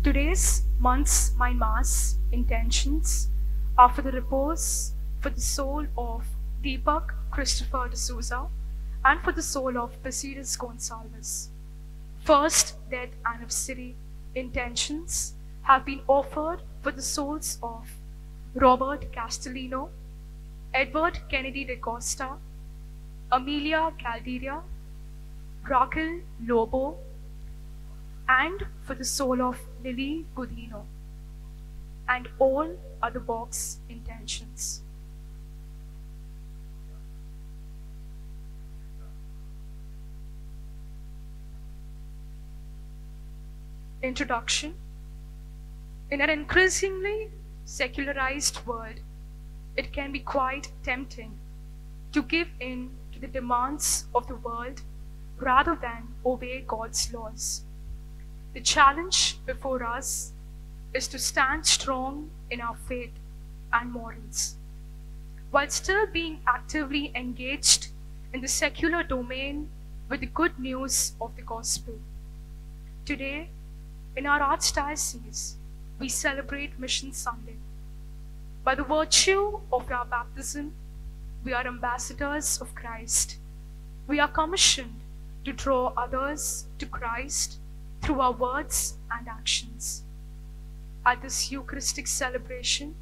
Today's month's my mass intentions are for the repose for the soul of Deepak Christopher D'Souza and for the soul of Mercedes Gonçalves. First death anniversary intentions have been offered for the souls of Robert Castellino, Edward Kennedy da Costa, Amelia Caldeira, Raquel Lobo, and for the soul of Lily Budino, and all other box intentions. Introduction. In an increasingly secularized world, it can be quite tempting to give in to the demands of the world rather than obey God's laws. The challenge before us is to stand strong in our faith and morals, while still being actively engaged in the secular domain with the good news of the gospel. Today, in our Archdiocese, we celebrate Mission Sunday. By the virtue of our baptism, we are ambassadors of Christ. We are commissioned to draw others to Christ through our words and actions. At this Eucharistic celebration,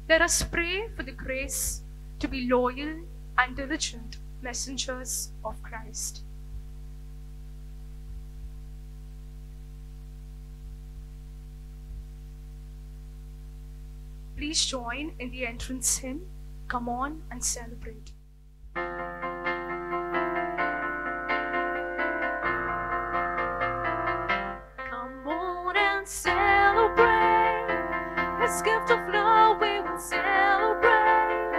let us pray for the grace to be loyal and diligent messengers of Christ. Please join in the entrance hymn, Come On and Celebrate. Celebrate His gift of love, we will celebrate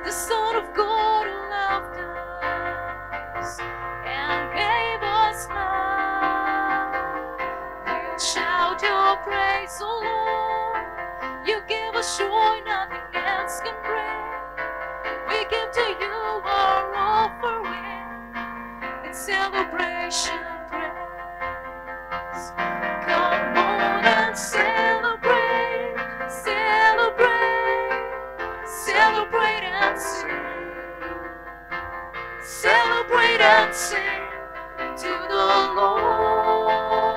the Son of God who loved us and gave us life. We'll shout your praise, O Lord. You give us joy nothing else can bring. We give to you our offering in celebration. Celebrate, celebrate, celebrate and sing. Celebrate and sing to the Lord.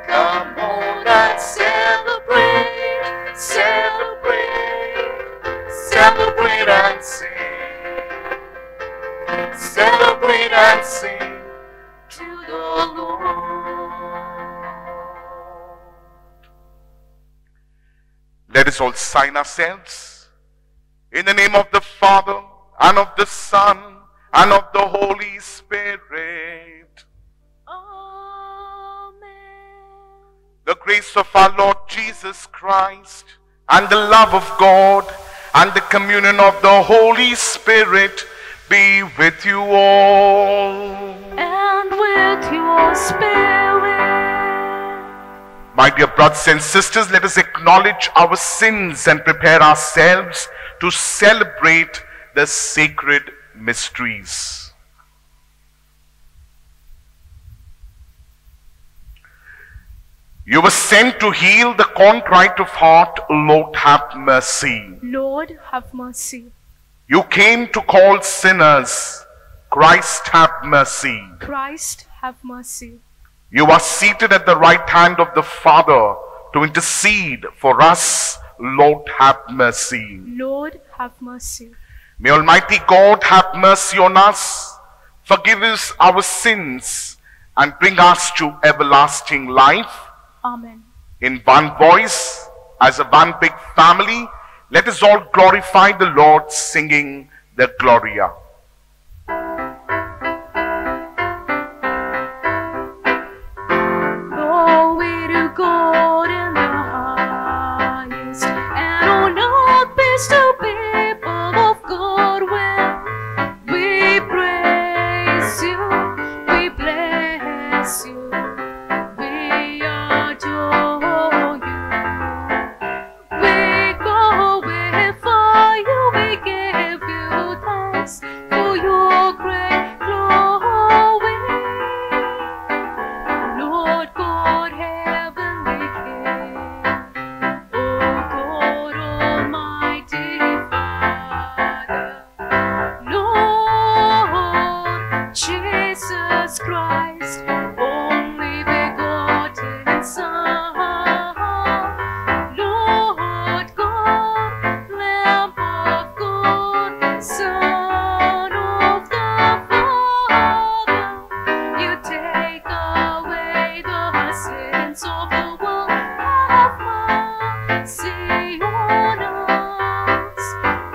Come on and celebrate, celebrate, celebrate and sing. Celebrate and sing to the Lord. Let us all sign ourselves in the name of the Father, and of the Son, and of the Holy Spirit. Amen. The grace of our Lord Jesus Christ, and the love of God, and the communion of the Holy Spirit be with you all. And with your spirit. My dear brothers and sisters, let us acknowledge our sins and prepare ourselves to celebrate the sacred mysteries. You were sent to heal the contrite of heart. Lord, have mercy. Lord, have mercy. You came to call sinners. Christ, have mercy. Christ, have mercy. You are seated at the right hand of the Father to intercede for us. Lord, have mercy. Lord, have mercy. May Almighty God have mercy on us, forgive us our sins, and bring us to everlasting life. Amen. In one voice, as a one big family, let us all glorify the Lord, singing the Gloria. Glory to God in the highest, and on earth peace to people of good will. We praise you, we bless you, we adore you. We glorify you, we give you thanks for your great glory. Lord God, heavenly Christ, only begotten Son, Lord God, Lamb of God, Son of the Father, you take away the sins of the world. Have mercy on us.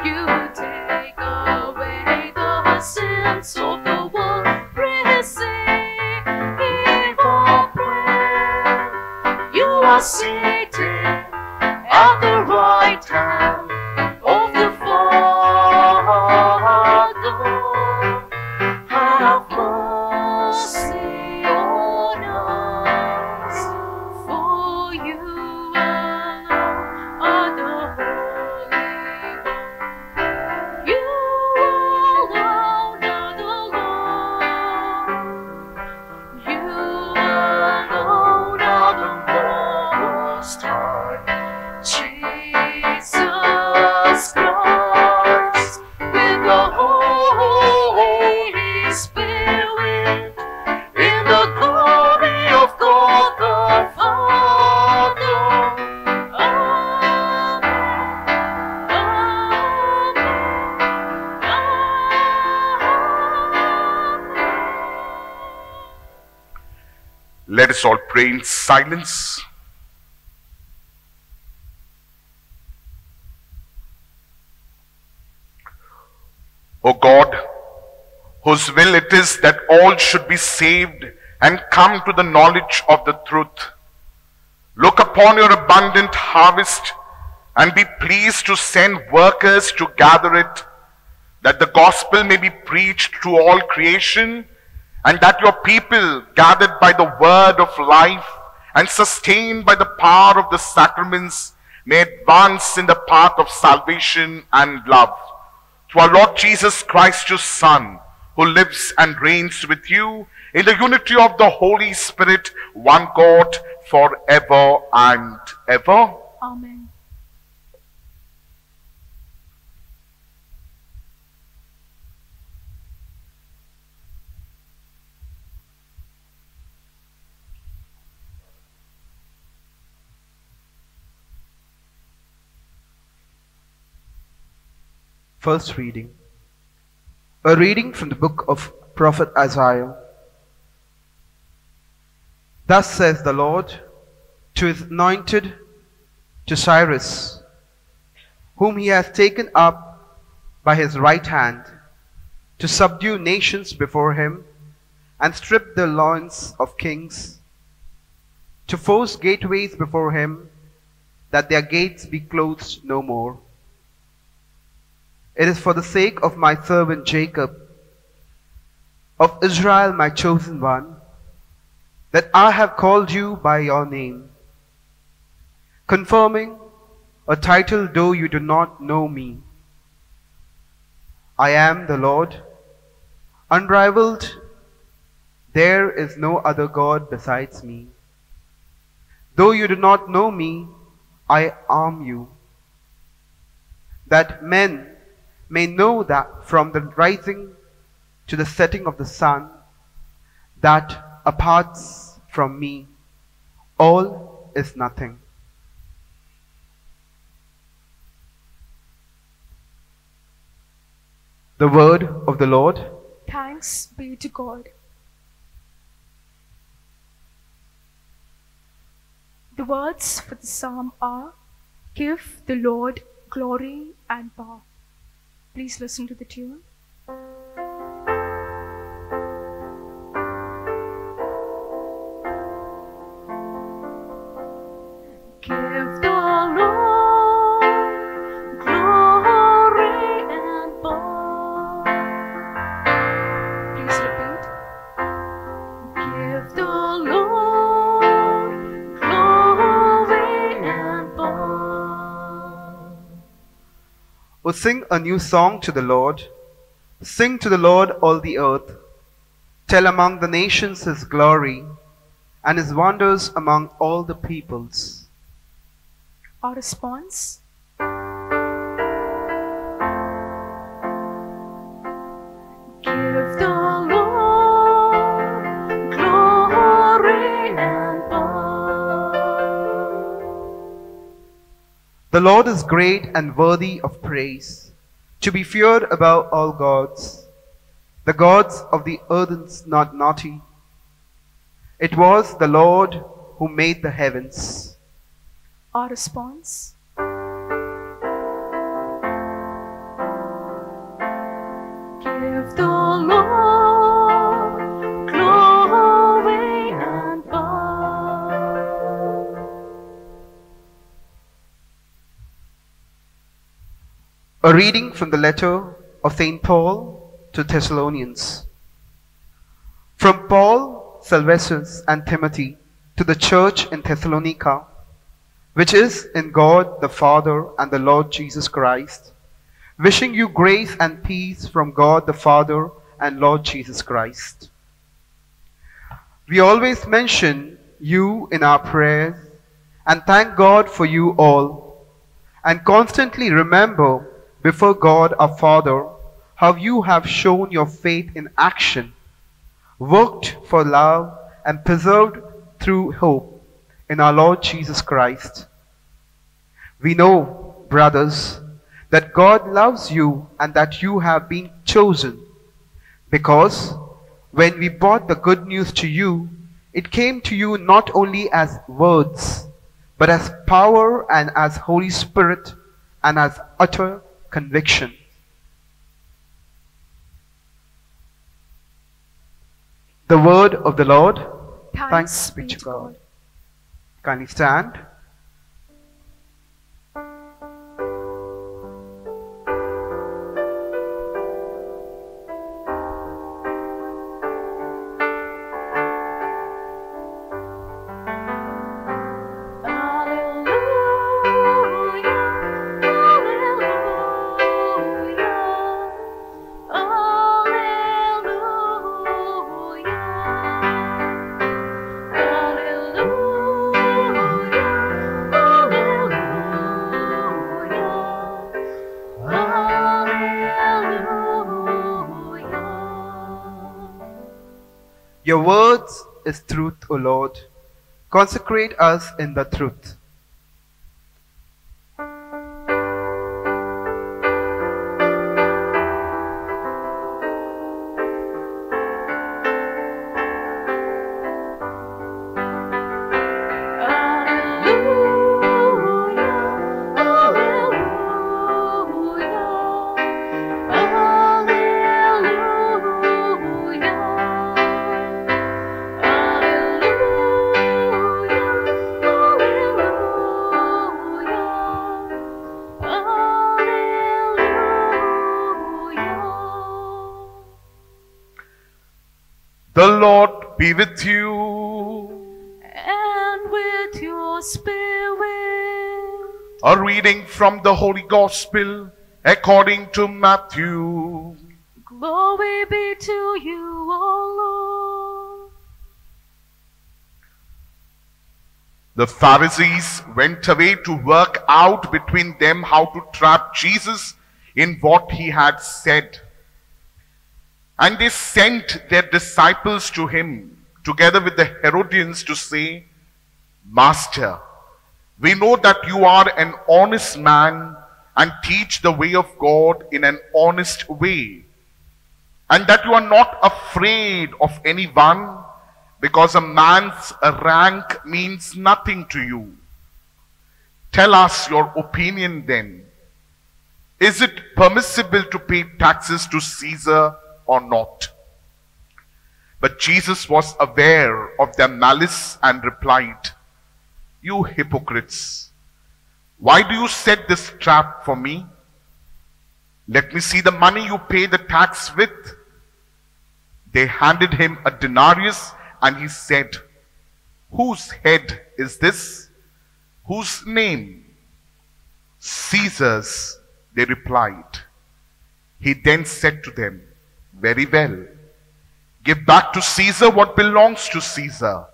You take away the sins of the world. Receive our prayer. You are seated at the right hand of the Father. Have mercy on us, for you alone are the Holy One. You alone are the Lord. You alone are the Most High. Jesus Christ, with the Holy Spirit, in the glory of God the Father. Amen. Let us all pray in silence. O God, whose will it is that all should be saved and come to the knowledge of the truth, look upon your abundant harvest and be pleased to send workers to gather it, that the gospel may be preached to all creation, and that your people, gathered by the word of life and sustained by the power of the sacraments, may advance in the path of salvation and love. Through our Lord Jesus Christ, your Son, who lives and reigns with you in the unity of the Holy Spirit, one God, forever and ever. Amen. First reading. A reading from the book of Prophet Isaiah. Thus says the Lord to his anointed, to Cyrus, whom he has taken up by his right hand, to subdue nations before him, and strip the loins of kings, to force gateways before him, that their gates be closed no more. It is for the sake of my servant Jacob, of Israel my chosen one, that I have called you by your name, confirming a title though you do not know me. I am the Lord, unrivaled. There is no other God besides me. Though you do not know me, I arm you, that men may know that from the rising to the setting of the sun, that apart from me, all is nothing. The word of the Lord. Thanks be to God. The words for the psalm are, "Give the Lord glory and power." Please listen to the tune. Give the Lord glory and power. Please repeat. Give the Lord glory and power. O sing a new song to the Lord. Sing to the Lord, all the earth. Tell among the nations his glory and his wonders among all the peoples. Our response. Give the Lord The Lord is great and worthy of praise, to be feared above all gods. The gods of the earth are not naughty. It was the Lord who made the heavens. Our response. Give the Lord glory and power. A reading from the letter of St. Paul to Thessalonians. From Paul, Silvanus, and Timothy to the church in Thessalonica, which is in God the Father and the Lord Jesus Christ, wishing you grace and peace from God the Father and Lord Jesus Christ. We always mention you in our prayers and thank God for you all, and constantly remember before God our Father how you have shown your faith in action, worked for love, and preserved through hope in our Lord Jesus Christ. We know, brothers, that God loves you and that you have been chosen, because when we brought the good news to you, it came to you not only as words, but as power and as Holy Spirit and as utter conviction. The word of the Lord. Thanks be to God. Kindly stand. Your words is truth, O Lord. Consecrate us in the truth. The Lord be with you. And with your spirit. A reading from the Holy Gospel according to Matthew. Glory be to you, O Lord. The Pharisees went away to work out between them how to trap Jesus in what he had said. And they sent their disciples to him, together with the Herodians, to say, Master, we know that you are an honest man and teach the way of God in an honest way, and that you are not afraid of anyone, because a man's rank means nothing to you. Tell us your opinion then. Is it permissible to pay taxes to Caesar or not? But Jesus was aware of their malice and replied, You hypocrites, why do you set this trap for me? Let me see the money you pay the tax with. They handed him a denarius, and he said, Whose head is this? Whose name? Caesar's, they replied. He then said to them, Very well. Give back to Caesar what belongs to Caesar,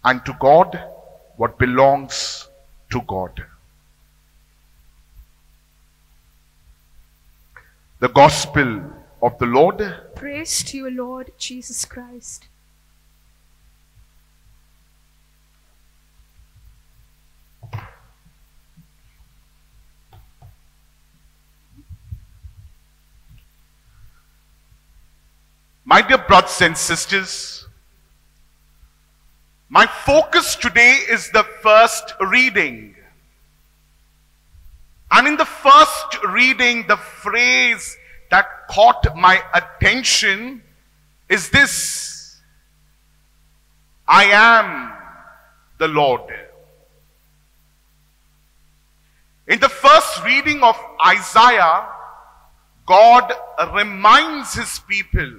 and to God what belongs to God. The Gospel of the Lord. Praise to you, Lord Jesus Christ. My dear brothers and sisters, my focus today is the first reading. And in the first reading, the phrase that caught my attention is this: I am the Lord. In the first reading of Isaiah, God reminds his people.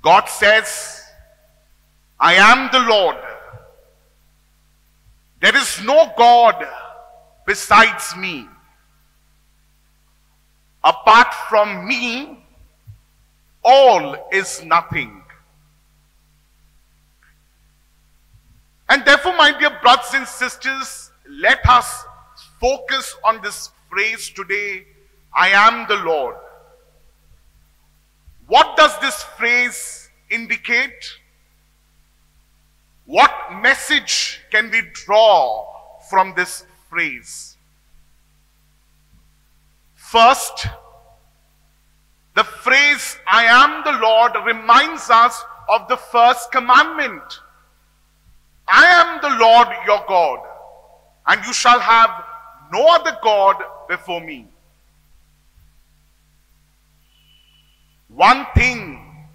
God says, I am the Lord. There is no God besides me. Apart from me, all is nothing. And therefore, my dear brothers and sisters, let us focus on this phrase today, I am the Lord. What does this phrase indicate? What message can we draw from this phrase? First, the phrase, I am the Lord, reminds us of the first commandment. I am the Lord your God, and you shall have no other God before me. One thing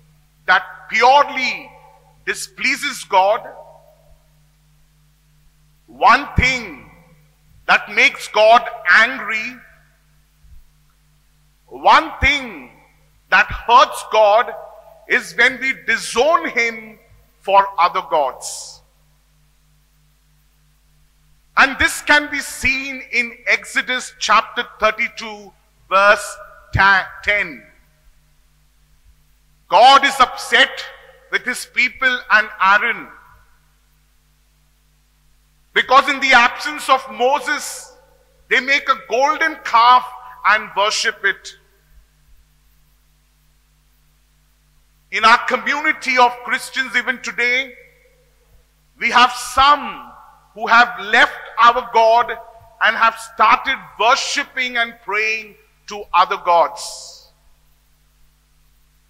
that purely displeases God, one thing that makes God angry, one thing that hurts God is when we disown him for other gods. And this can be seen in Exodus chapter 32, verse 10. God is upset with his people and Aaron because in the absence of Moses, they make a golden calf and worship it. In our community of Christians even today, we have some who have left our God and have started worshipping and praying to other gods.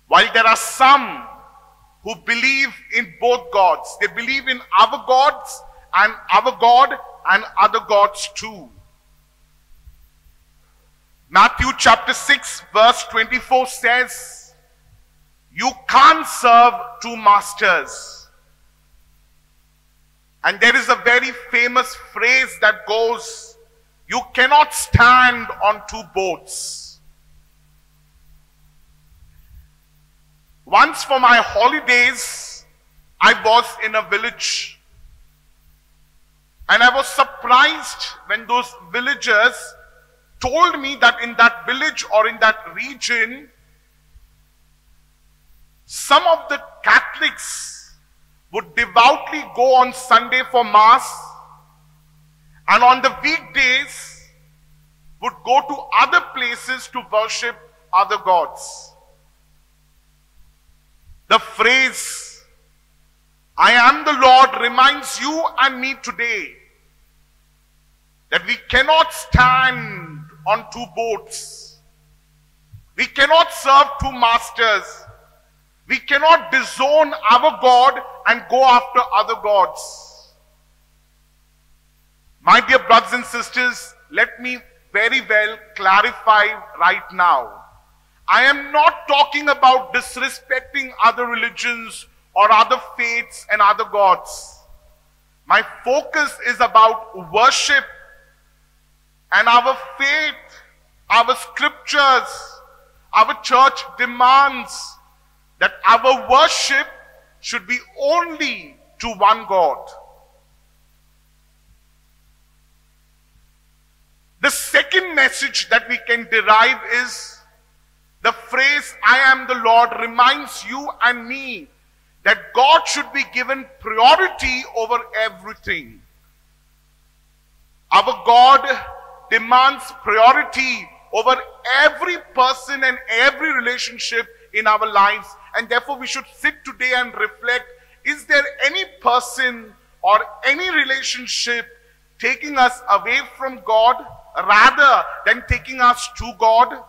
While there are some who believe in both gods. They believe in our gods and our God and other gods too. Matthew chapter 6 verse 24 says, you can't serve two masters. And there is a very famous phrase that goes, you cannot stand on two boats. Once for my holidays, I was in a village. And I was surprised when those villagers told me that in that village or in that region, some of the Catholics would devoutly go on Sunday for Mass, and on the weekdays would go to other places to worship other gods. The phrase, I am the Lord, reminds you and me today that we cannot stand on two boats. We cannot serve two masters. We cannot disown our God and go after other gods. My dear brothers and sisters, let me very well clarify right now. I am not talking about disrespecting other religions or other faiths and other gods. My focus is about worship and our faith, our scriptures, our church demands that our worship should be only to one God. The second message that we can derive is the phrase, I am the Lord, reminds you and me that God should be given priority over everything. Our God demands priority over every person and every relationship in our lives. And therefore we should sit today and reflect, is there any person or any relationship taking us away from God rather than taking us to God?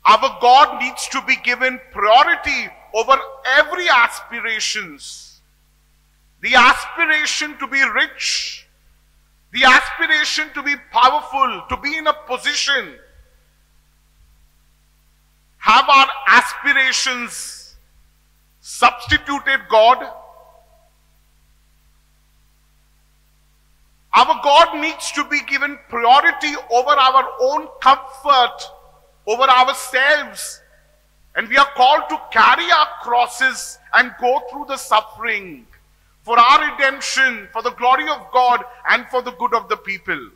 Our God needs to be given priority over every aspirations. The aspiration to be rich, the aspiration to be powerful, to be in a position. Have our aspirations substituted God? Our God needs to be given priority over our own comfort, over ourselves. And we are called to carry our crosses and go through the suffering for our redemption, for the glory of God, and for the good of the people.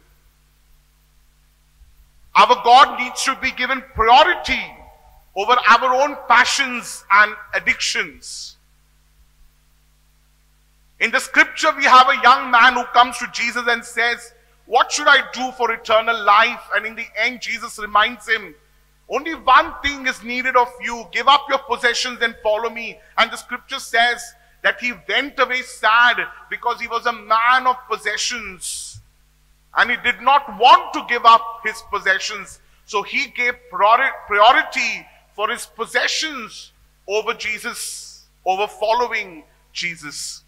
Our God needs to be given priority over our own passions and addictions. In the scripture, we have a young man who comes to Jesus and says, "What should I do for eternal life?" And in the end, Jesus reminds him, "Only one thing is needed of you. Give up your possessions and follow me." And the scripture says that he went away sad because he was a man of possessions. And he did not want to give up his possessions. So he gave priority for his possessions over Jesus, over following Jesus.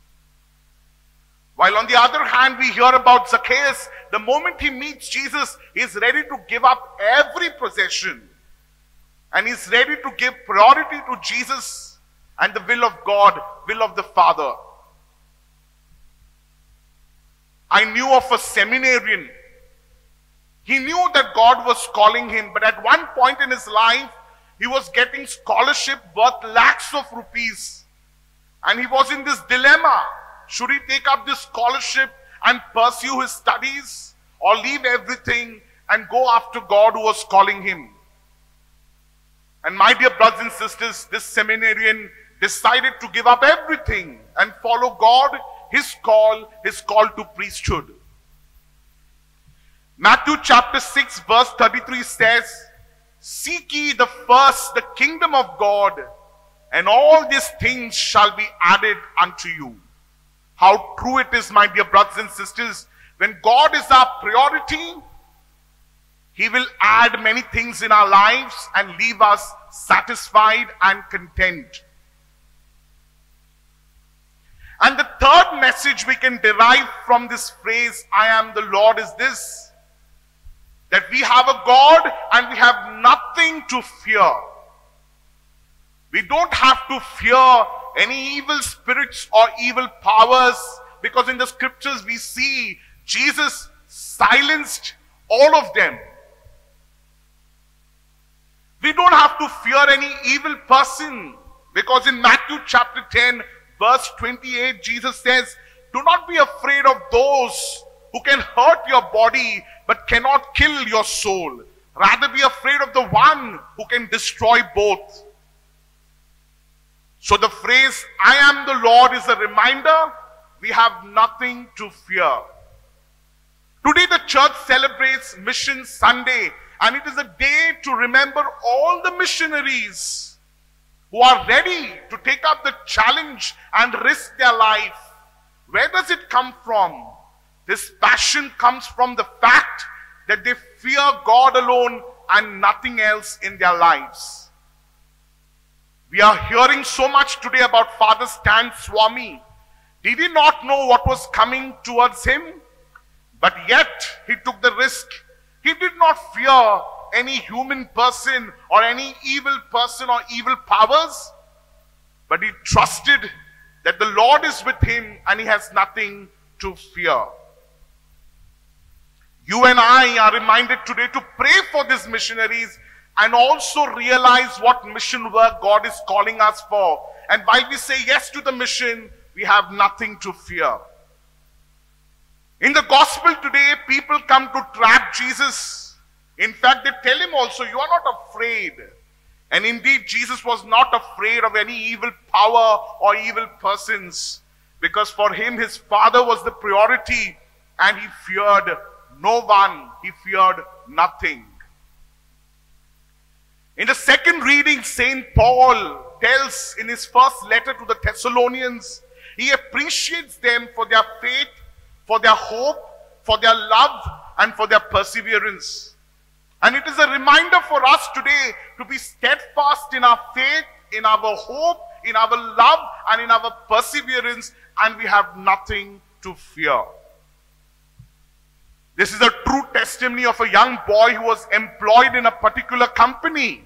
While on the other hand, we hear about Zacchaeus. The moment he meets Jesus, he is ready to give up every possession. And he is ready to give priority to Jesus and the will of God, will of the Father. I knew of a seminarian. He knew that God was calling him, but at one point in his life, he was getting scholarship worth lakhs of rupees. And he was in this dilemma. Should he take up this scholarship and pursue his studies, or leave everything and go after God who was calling him? And my dear brothers and sisters, this seminarian decided to give up everything and follow God, his call to priesthood. Matthew chapter 6 verse 33 says, "Seek ye the first the kingdom of God, and all these things shall be added unto you." How true it is, my dear brothers and sisters. When God is our priority, he will add many things in our lives and leave us satisfied and content. And the third message we can derive from this phrase, "I am the Lord," is this: that we have a God and we have nothing to fear. We don't have to fear any evil spirits or evil powers, because in the scriptures we see Jesus silenced all of them. We don't have to fear any evil person, because in Matthew chapter 10 verse 28, Jesus says, "Do not be afraid of those who can hurt your body but cannot kill your soul. Rather be afraid of the one who can destroy both." So the phrase, "I am the Lord," is a reminder we have nothing to fear. Today the church celebrates Mission Sunday, and it is a day to remember all the missionaries who are ready to take up the challenge and risk their life. Where does it come from? This passion comes from the fact that they fear God alone and nothing else in their lives. We are hearing so much today about Father Stan Swami. Did he not know what was coming towards him? But yet he took the risk. He did not fear any human person or any evil person or evil powers, but he trusted that the Lord is with him and he has nothing to fear. You and I are reminded today to pray for these missionaries and also realize what mission work God is calling us for. And while we say yes to the mission, we have nothing to fear. In the gospel today, people come to trap Jesus. In fact, they tell him also, "You are not afraid." And indeed, Jesus was not afraid of any evil power or evil persons, because for him, his Father was the priority, and he feared no one. He feared nothing. In the second reading, St. Paul tells in his first letter to the Thessalonians, he appreciates them for their faith, for their hope, for their love, and for their perseverance. And it is a reminder for us today to be steadfast in our faith, in our hope, in our love, and in our perseverance, and we have nothing to fear. This is a true testimony of a young boy who was employed in a particular company.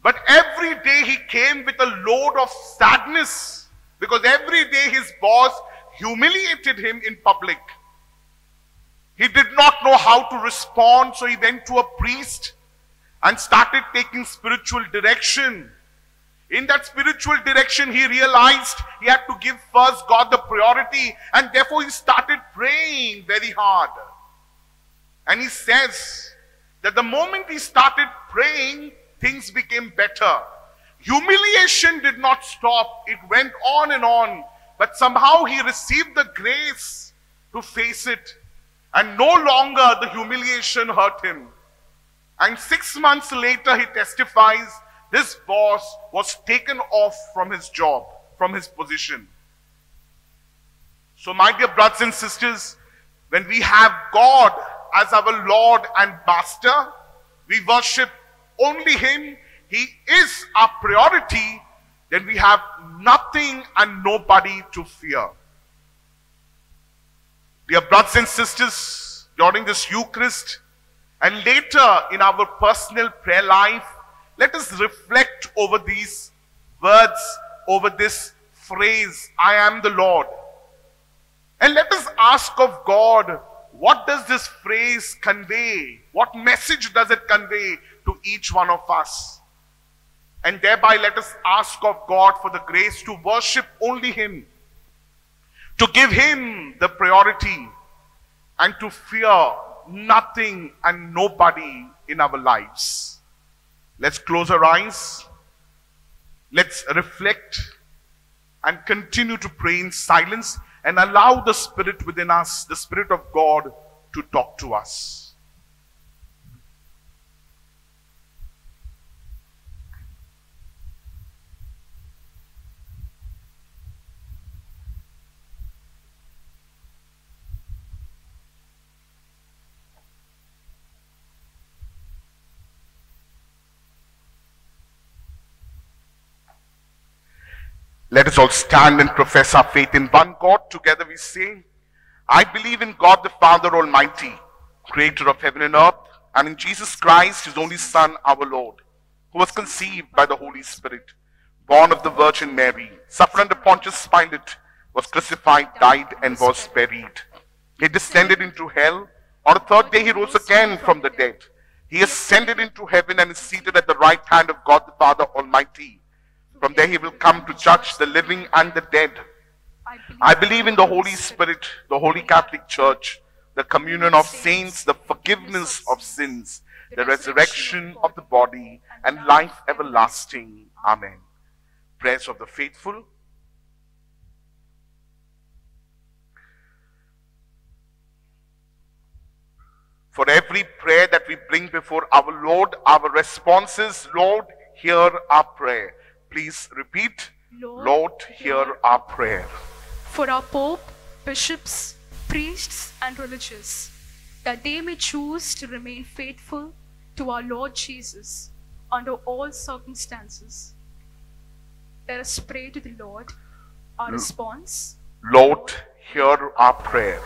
But every day he came with a load of sadness, because every day his boss humiliated him in public. He did not know how to respond, so he went to a priest and started taking spiritual direction. In that spiritual direction, he realized he had to give first God the priority, and therefore he started praying very hard. And he says that the moment he started praying, things became better. Humiliation did not stop. It went on and on. But somehow he received the grace to face it. And no longer the humiliation hurt him. And 6 months later he testifies, this boss was taken off from his job, from his position. So my dear brothers and sisters, when we have God as our Lord and Master, we worship only Him, He is our priority, then we have nothing and nobody to fear. Dear brothers and sisters, during this Eucharist and later in our personal prayer life, let us reflect over these words, over this phrase, I am the Lord. And let us ask of God, what does this phrase convey? What message does it convey to each one of us? And thereby let us ask of God for the grace to worship only Him, to give Him the priority, and to fear nothing and nobody in our lives. Let's close our eyes. Let's reflect and continue to pray in silence and allow the Spirit within us, the Spirit of God, to talk to us. Let us all stand and profess our faith in one God. Together we say, I believe in God the Father Almighty, creator of heaven and earth, and in Jesus Christ, His only Son, our Lord, who was conceived by the Holy Spirit, born of the Virgin Mary, suffered under Pontius Pilate, was crucified, died, and was buried. He descended into hell. On the third day He rose again from the dead. He ascended into heaven and is seated at the right hand of God the Father Almighty. From there He will come to judge the living and the dead. I believe in the Holy Spirit, the Holy Catholic Church, the communion of saints, the forgiveness of sins, the resurrection of the body, and life everlasting. Amen. Prayers of the faithful. For every prayer that we bring before our Lord, our response is, Lord, hear our prayer. Please repeat, Lord, hear our prayer. For our Pope, bishops, priests, and religious, that they may choose to remain faithful to our Lord Jesus under all circumstances. Let us pray to the Lord. Our response, Lord, hear our prayer.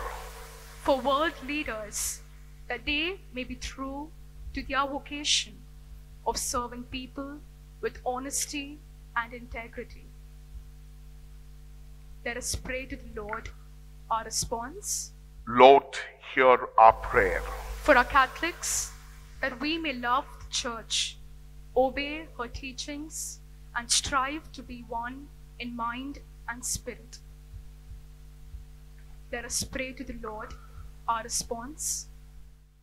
For world leaders, that they may be true to their vocation of serving people with honesty and integrity. Let us pray to the Lord. Our response, Lord, hear our prayer. For our Catholics, that we may love the Church, obey her teachings, and strive to be one in mind and spirit. Let us pray to the Lord. Our response,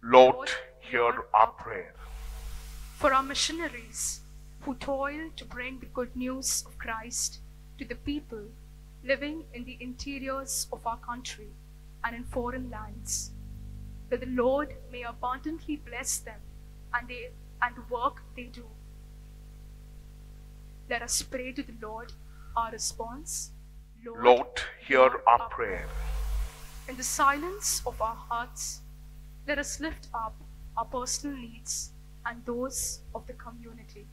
Lord, hear our prayer. For our missionaries who toil to bring the good news of Christ to the people living in the interiors of our country and in foreign lands, that the Lord may abundantly bless them and the work they do. Let us pray to the Lord. Our response, Lord, hear our prayer. In the silence of our hearts, let us lift up our personal needs and those of the community.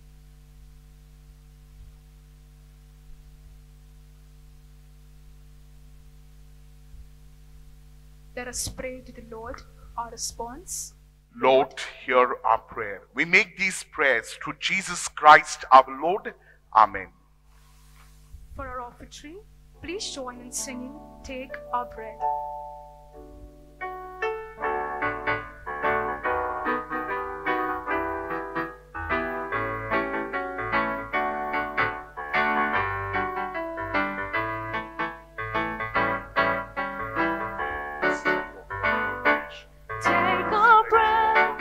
Let us pray to the Lord, our response. Lord, hear our prayer. We make these prayers through Jesus Christ our Lord. Amen. For our offertory, please join in singing Take Our Bread. Take our bread,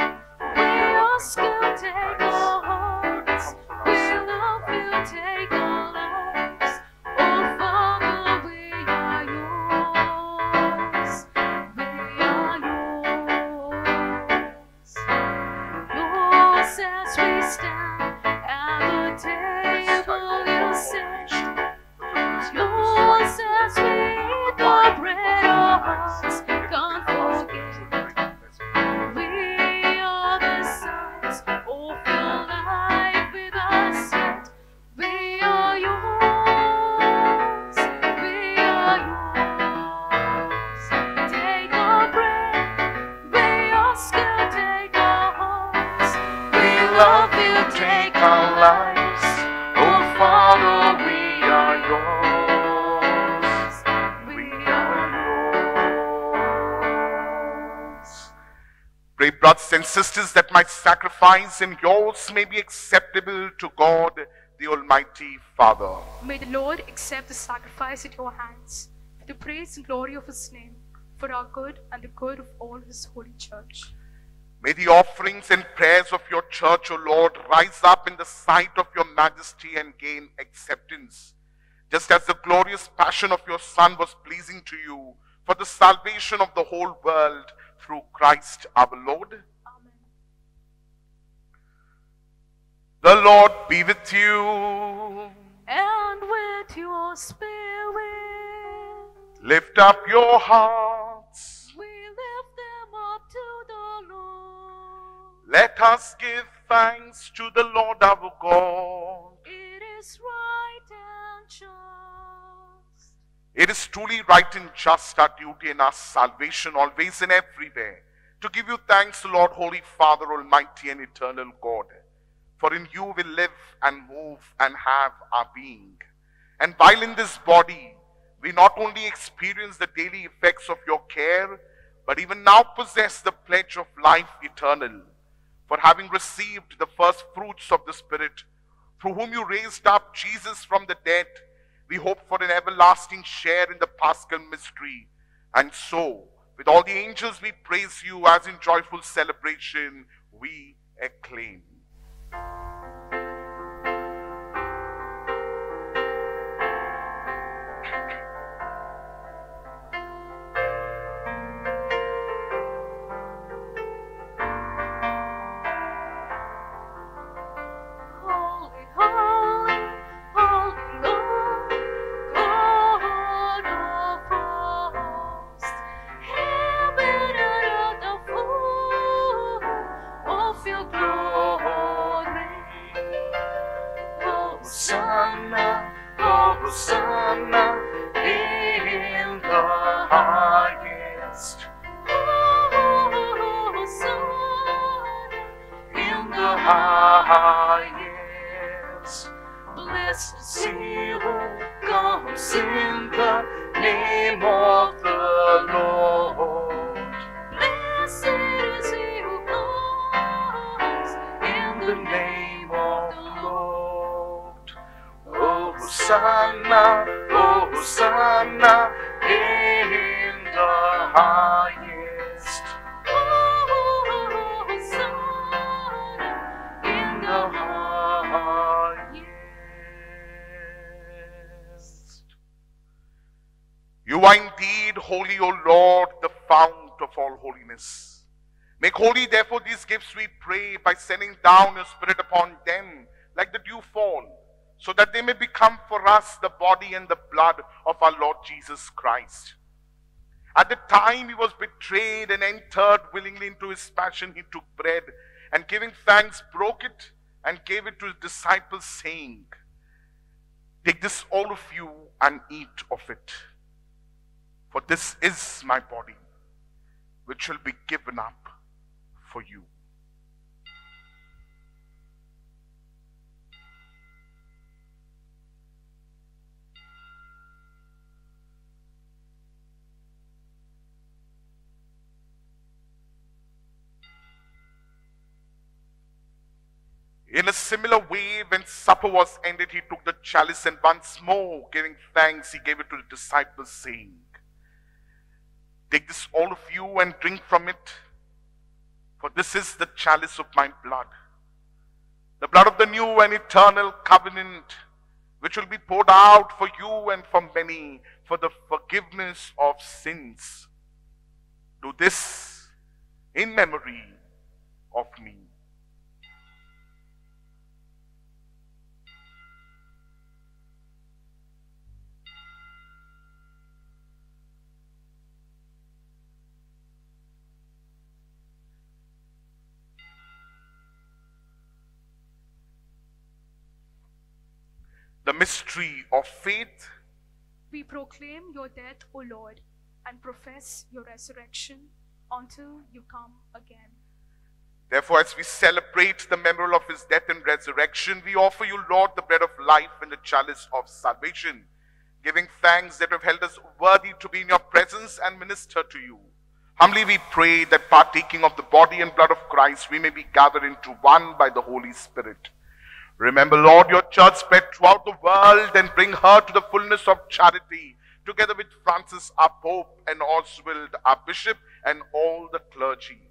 we ask you, take our hearts. We love you, take our lives. Oh Father, we are yours. We are yours. Yours as we stand at the table you sit. Yours as we eat the bread, our hearts can't forget. We are the sons of your life with us yet. We are yours. We are yours. Take our bread. We ask you, take our hearts. We love you, take our lives. Oh Father, we are yours. We are yours. Pray, brothers and sisters, that my sacrifice and yours may be acceptable to God, the Almighty Father. May the Lord accept the sacrifice at your hands for the praise and glory of his name, for our good and the good of all his holy church. May the offerings and prayers of your church, O Lord, rise up in the sight of your majesty and gain acceptance, just as the glorious passion of your Son was pleasing to you for the salvation of the whole world through Christ our Lord. Amen. The Lord be with you. And with your spirit, Lift up your hearts. we lift them up to the Lord. Let us give thanks to the Lord our God. It is right and just. It is truly right and just, our duty and our salvation, always and everywhere, to give you thanks, Lord, Holy Father, Almighty and eternal God. For in you we live and move and have our being. And while in this body, we not only experience the daily effects of your care, but even now possess the pledge of life eternal. For having received the first fruits of the Spirit, through whom you raised up Jesus from the dead, we hope for an everlasting share in the Paschal mystery. And so, with all the angels we praise you as in joyful celebration, we acclaim. Holy, holy, holy Lord, God of hosts, heaven and earth are full of your glory. Hosanna, Hosanna in the highest. Hosanna in the highest. Blessed is he who comes in the name of the Lord. Blessed is he who comes in the name of the Lord. Oh, Hosanna, Hosanna in the highest. Hosanna in the highest. You are indeed holy, O Lord, the fount of all holiness. Make holy, therefore, these gifts, we pray, by sending down your Spirit upon them like the dew fall, so that they may become for us the body and the blood of our Lord Jesus Christ. At the time he was betrayed and entered willingly into his passion, he took bread and giving thanks, broke it and gave it to his disciples, saying, "Take this, all of you, and eat of it. For this is my body, which will be given up for you." In a similar way, when supper was ended, he took the chalice and once more, giving thanks, he gave it to the disciples, saying, "Take this, all of you, and drink from it, for this is the chalice of my blood, the blood of the new and eternal covenant, which will be poured out for you and for many for the forgiveness of sins. Do this in memory of me." The mystery of faith. We proclaim your death, O Lord, and profess your resurrection until you come again. Therefore, as we celebrate the memorial of his death and resurrection, we offer you, Lord, the bread of life and the chalice of salvation, giving thanks that you have held us worthy to be in your presence and minister to you. Humbly we pray that partaking of the body and blood of Christ, we may be gathered into one by the Holy Spirit. Remember, Lord, your church spread throughout the world and bring her to the fullness of charity, together with Francis, our Pope, and Oswald, our Bishop, and all the clergy.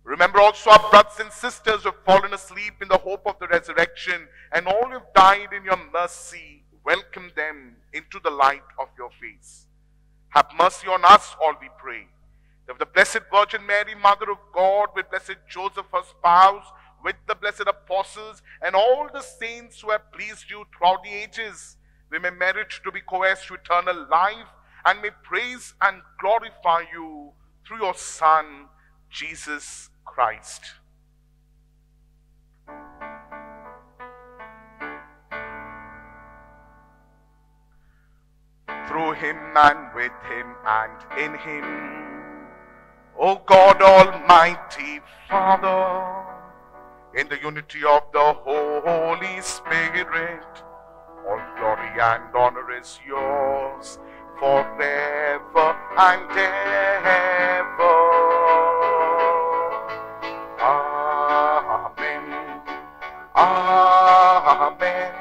Remember also our brothers and sisters who have fallen asleep in the hope of the resurrection, and all who have died in your mercy. Welcome them into the light of your face. Have mercy on us, all we pray. That the Blessed Virgin Mary, Mother of God, with Blessed Joseph, her spouse, with the blessed apostles and all the saints who have pleased you throughout the ages, we may merit to be co-heirs to eternal life and may praise and glorify you through your Son, Jesus Christ. Through him and with him and in him, O God Almighty Father, in the unity of the Holy Spirit, all glory and honor is yours forever and ever. Amen. Amen.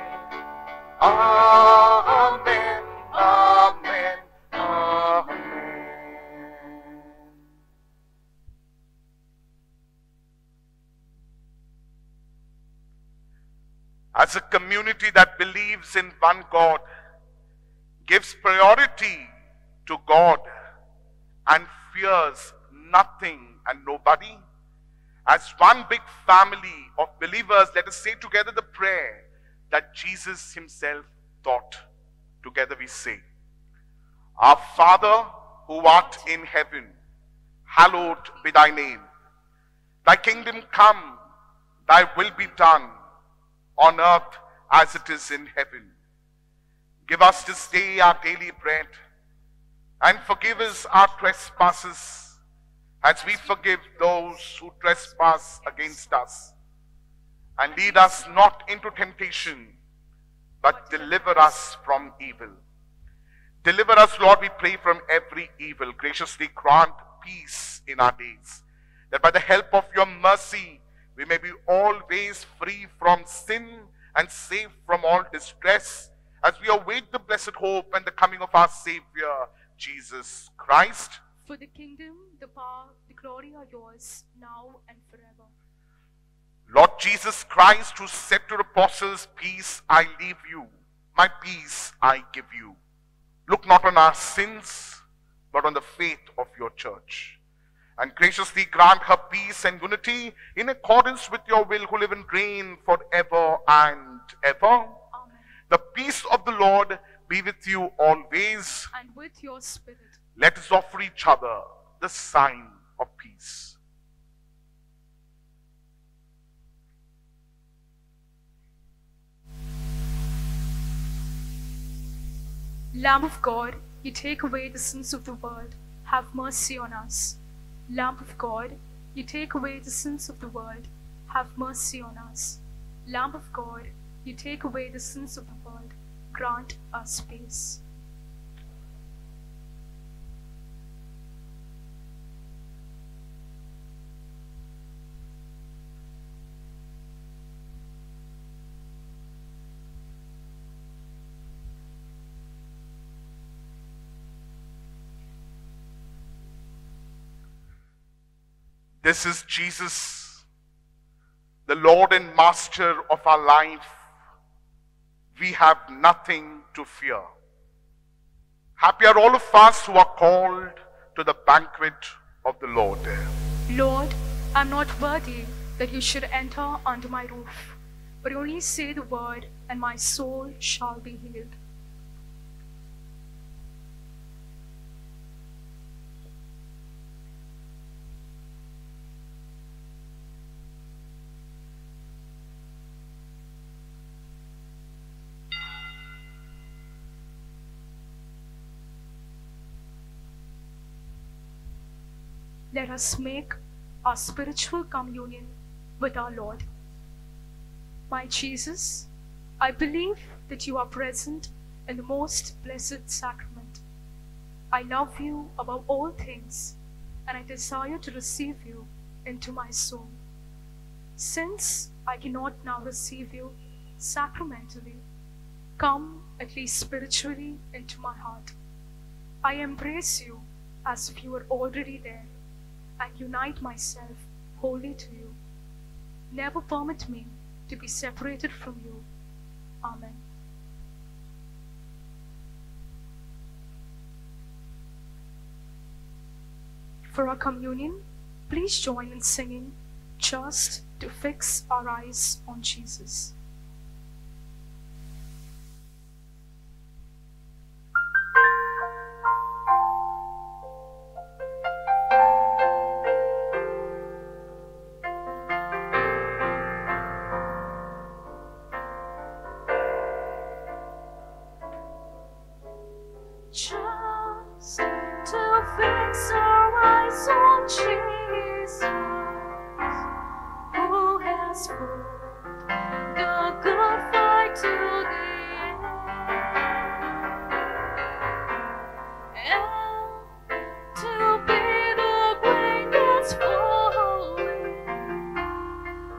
Amen. Amen. Amen. As a community that believes in one God, gives priority to God, and fears nothing and nobody, as one big family of believers, let us say together the prayer that Jesus himself taught. Together we say, "Our Father who art in heaven, hallowed be thy name. Thy kingdom come, thy will be done, on earth as it is in heaven. Give us this day our daily bread, and forgive us our trespasses, as we forgive those who trespass against us. And lead us not into temptation, but deliver us from evil." Deliver us, Lord, we pray, from every evil. Graciously grant peace in our days, that by the help of your mercy, we may be always free from sin and safe from all distress, as we await the blessed hope and the coming of our Savior, Jesus Christ. For the kingdom, the power, the glory are yours, now and forever. Lord Jesus Christ, who said to the apostles, "Peace I leave you, my peace I give you," look not on our sins, but on the faith of your church. And graciously grant her peace and unity in accordance with your will, who live and reign forever and ever. Amen. The peace of the Lord be with you always. And with your spirit. Let us offer each other the sign of peace. Lamb of God, you take away the sins of the world, have mercy on us. Lamb of God, you take away the sins of the world, have mercy on us. Lamb of God, you take away the sins of the world, grant us peace. This is Jesus, the Lord and Master of our life. We have nothing to fear. Happy are all of us who are called to the banquet of the Lord. Lord, I am not worthy that you should enter under my roof, but only say the word, and my soul shall be healed. Let us make our spiritual communion with our Lord. My Jesus, I believe that you are present in the most blessed sacrament. I love you above all things, and I desire to receive you into my soul. Since I cannot now receive you sacramentally, come at least spiritually into my heart. I embrace you as if you were already there, and unite myself wholly to you. Never permit me to be separated from you. Amen. For our communion, please join in singing Just to Fix Our Eyes on Jesus. Just to fix our eyes on Jesus, who has fought the good fight to the end, and to be the grain that's falling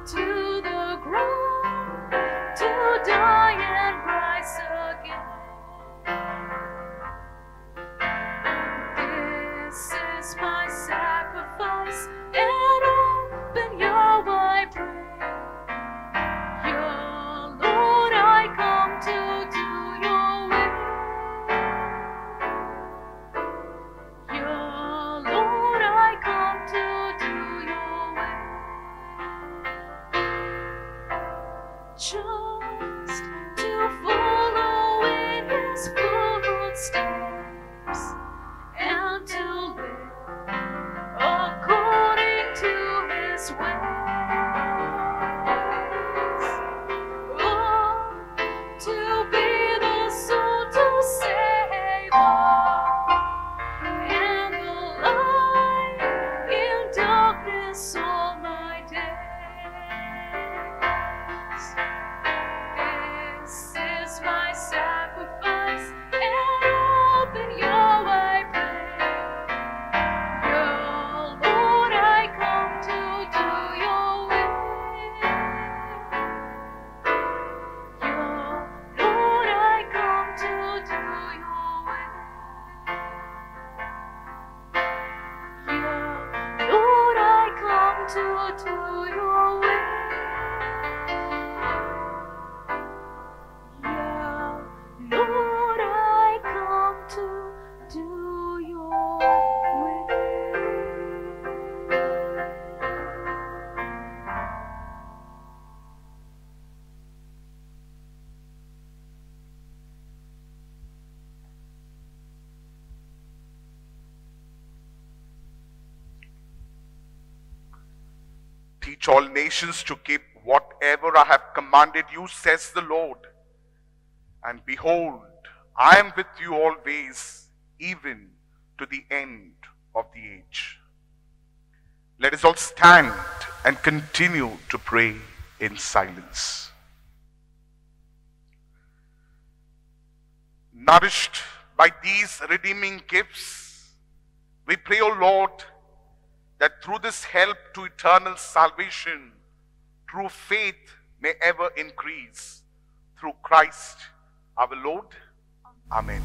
to the ground, to die and rise again. This is my sacrifice. Teach all nations to keep whatever I have commanded you, says the Lord. And behold, I am with you always, even to the end of the age. Let us all stand and continue to pray in silence. Nourished by these redeeming gifts, we pray, O Lord, that through this help to eternal salvation, true faith may ever increase. Through Christ our Lord. Amen.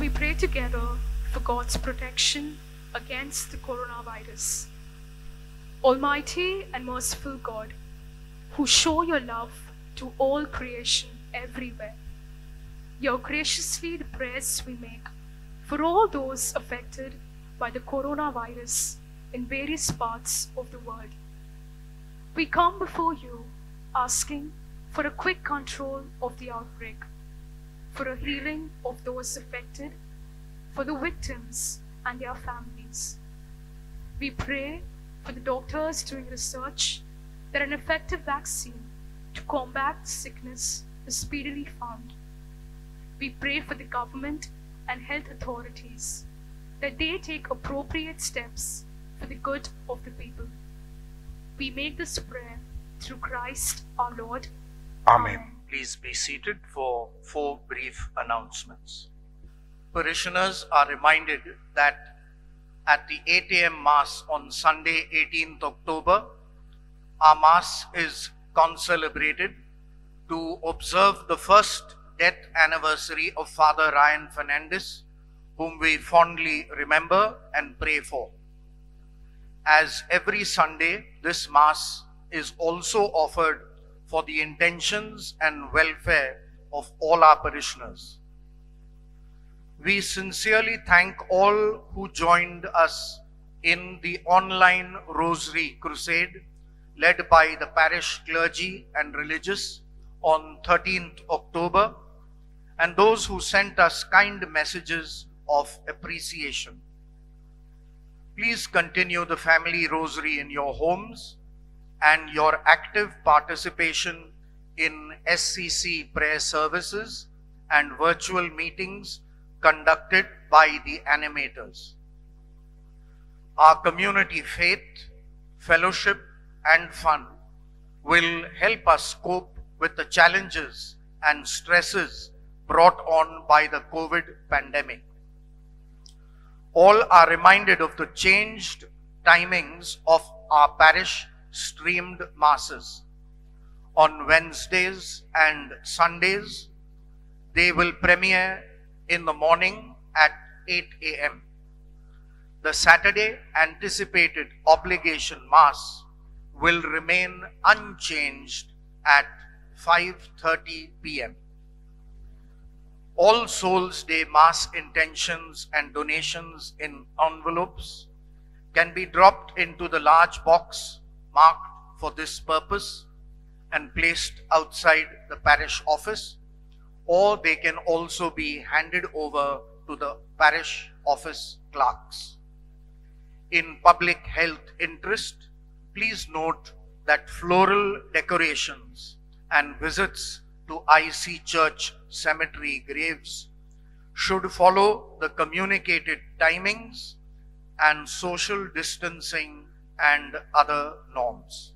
We pray together for God's protection against the coronavirus. Almighty and merciful God, who show your love to all creation everywhere, hear graciously the prayers we make for all those affected by the coronavirus in various parts of the world. We come before you asking for a quick control of the outbreak, for a healing of those affected, for the victims and their families. We pray for the doctors doing research that an effective vaccine to combat sickness is speedily found. We pray for the government and health authorities that they take appropriate steps for the good of the people. We make this prayer through Christ our Lord. Amen. Please be seated for 4 brief announcements. Parishioners are reminded that at the 8 a.m. Mass on Sunday, 18th October, our Mass is concelebrated to observe the first death anniversary of Father Ryan Fernandez, whom we fondly remember and pray for. As every Sunday, this Mass is also offered for the intentions and welfare of all our parishioners. We sincerely thank all who joined us in the online Rosary Crusade led by the parish clergy and religious on 13th October, and those who sent us kind messages of appreciation. Please continue the family rosary in your homes and your active participation in SCC prayer services and virtual meetings conducted by the animators. Our community faith, fellowship and fun will help us cope with the challenges and stresses brought on by the COVID pandemic. All are reminded of the changed timings of our parish streamed masses. On Wednesdays and Sundays, they will premiere in the morning at 8 a.m. The Saturday anticipated obligation Mass will remain unchanged at 5:30 p.m. All Souls Day Mass intentions and donations in envelopes can be dropped into the large box marked for this purpose and placed outside the parish office, or they can also be handed over to the parish office clerks. In public health interest, please note that floral decorations and visits to IC Church cemetery graves should follow the communicated timings and social distancing and other norms.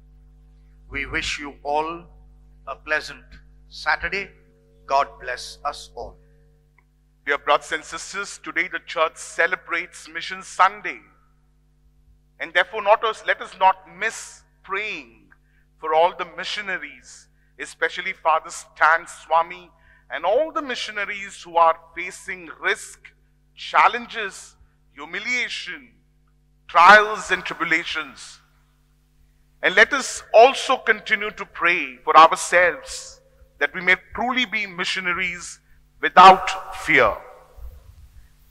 We wish you all a pleasant Saturday. God bless us all. Dear brothers and sisters, today the church celebrates Mission Sunday. And therefore let us not miss praying for all the missionaries, especially Father Stan Swami and all the missionaries who are facing risk, challenges, humiliation, trials and tribulations. And let us also continue to pray for ourselves that we may truly be missionaries without fear.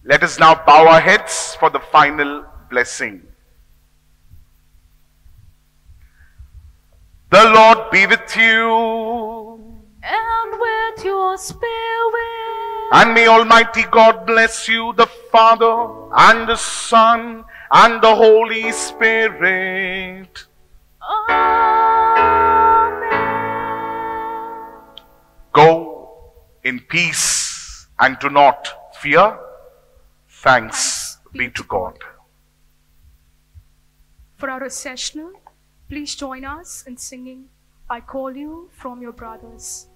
Let us now bow our heads for the final blessing. The Lord be with you. And with your spirit. And may Almighty God bless you, the Father and the Son and the Holy Spirit. Amen. Go in peace and do not fear. Thanks be to God. For our recessional, please join us in singing I Call You from Your Brothers.